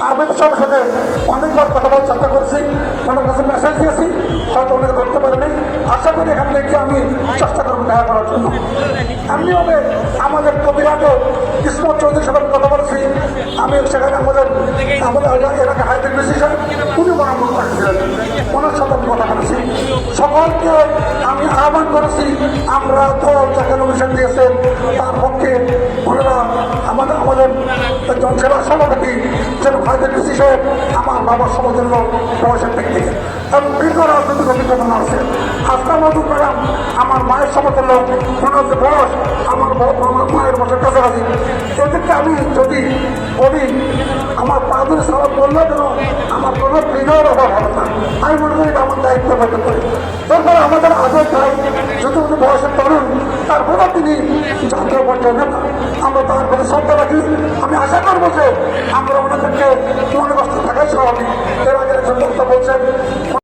আবেদ সাহেবের সাথে অনেকবার কথা বলার চেষ্টা করছি, ওনার কাছে মেসেজ দিয়েছি, হয়তো অনেকে ধরতে পারেনি। আশা করি এখান থেকে আমি চেষ্টা করবো দেখা করার জন্য। এমনিভাবে আমাদের কবিরাটে ইসমত চৌধুরীর সাথে কথা বলছি, আমি সেখানে আমাদের এলাকা হাইদের বেশি সাহেব উনি বরাবর করেছিলেন, ওনার সাথে আমি কথা বলেছি। সকলকে আমি আহ্বান করেছি, আমরা তো যাকে নমিশন দিয়েছেন তার পক্ষে ওনারা আমাদের জনসেবা সভাপতি যেন হাইদের বেশি সাহেব আমার বাবার সমতুল্য বয়সের দিক থেকে এবং দীর্ঘ রাজনৈতিক অভিজ্ঞতা আছে। হাসনা মধুর ম্যাডাম আমার মায়ের সমতুল্য, ওনার যে বয়স আমার মায়ের বছর কাছাকাছি। এদেরকে আমি যদি বলি আমার পাদুর সারা বললে যেন আমার কোনো বিনয়ের অভাব হবে না, আমি মনে করি আমার দায়িত্ব পেতে করি। তারপরে আমাদের আজের ভাই যত বয়সের তরুণ, তারপরে তিনি জাতীয় পর্যায়ে নেতা, আমরা তার প্রতি শ্রদ্ধা রাখি। আমি আশা করবো যে আমরা ওনাদেরকে মনে কষ্ট থাকাই স্বাভাবিক। এর আগে একজন বক্তা বলছেন